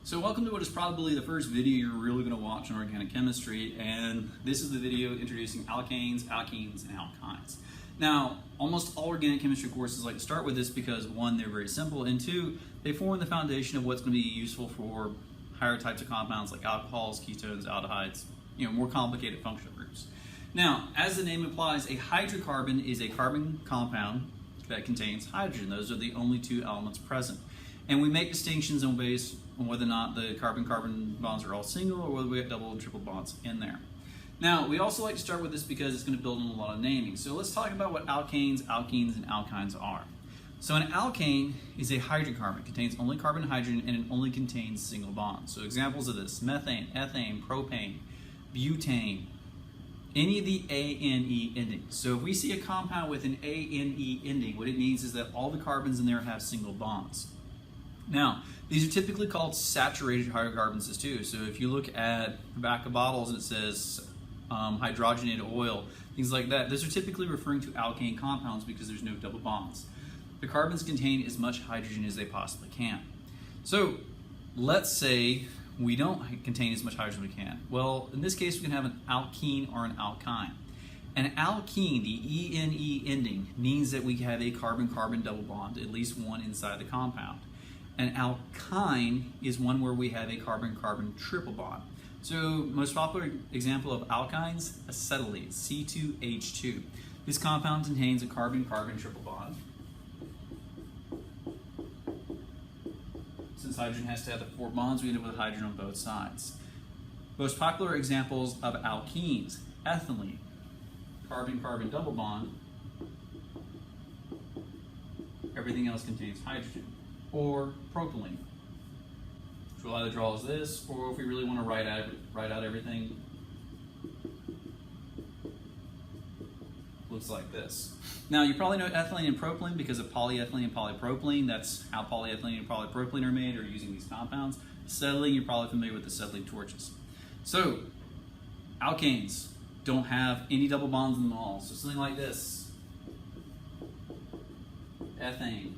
So welcome to what is probably the first video you're really going to watch on organic chemistry, and this is the video introducing alkanes, alkenes, and alkynes. Now, almost all organic chemistry courses like to start with this because one, they're very simple, and two, they form the foundation of what's going to be useful for higher types of compounds like alcohols, ketones, aldehydes, more complicated functional groups. Now, as the name implies, a hydrocarbon is a carbon compound that contains hydrogen. Those are the only two elements present. And we make distinctions on based on whether or not the carbon-carbon bonds are all single or whether we have double and triple bonds in there. Now, we also like to start with this because it's going to build on a lot of naming. So let's talk about what alkanes, alkenes, and alkynes are. So an alkane is a hydrocarbon. It contains only carbon and hydrogen, and it only contains single bonds. So examples of this: methane, ethane, propane, butane, any of the A-N-E endings. So if we see a compound with an A-N-E ending, what it means is that all the carbons in there have single bonds. Now, these are typically called saturated hydrocarbons too. So if you look at the back of bottles and it says hydrogenated oil, things like that, those are typically referring to alkane compounds because there's no double bonds. The carbons contain as much hydrogen as they possibly can. So let's say we don't contain as much hydrogen as we can. Well, in this case, we can have an alkene or an alkyne. An alkene, the E-N-E ending, means that we have a carbon-carbon double bond, at least one inside the compound. An alkyne is one where we have a carbon-carbon triple bond. So, most popular example of alkynes, acetylene, C2H2. This compound contains a carbon-carbon triple bond. Since hydrogen has to have the four bonds, we end up with hydrogen on both sides. Most popular examples of alkenes: ethylene, carbon-carbon double bond. Everything else contains hydrogen. Or propylene, which will either draw as this, or if we really want to write out everything, looks like this. Now, you probably know ethylene and propylene because of polyethylene and polypropylene. That's how polyethylene and polypropylene are made, or using these compounds. Acetylene, you're probably familiar with acetylene torches. So, alkanes don't have any double bonds in them all. So something like this: ethane,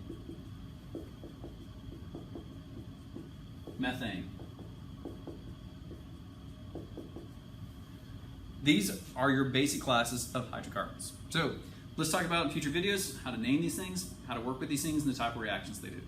methane. These are your basic classes of hydrocarbons. So let's talk about in future videos how to name these things, how to work with these things, and the type of reactions they do.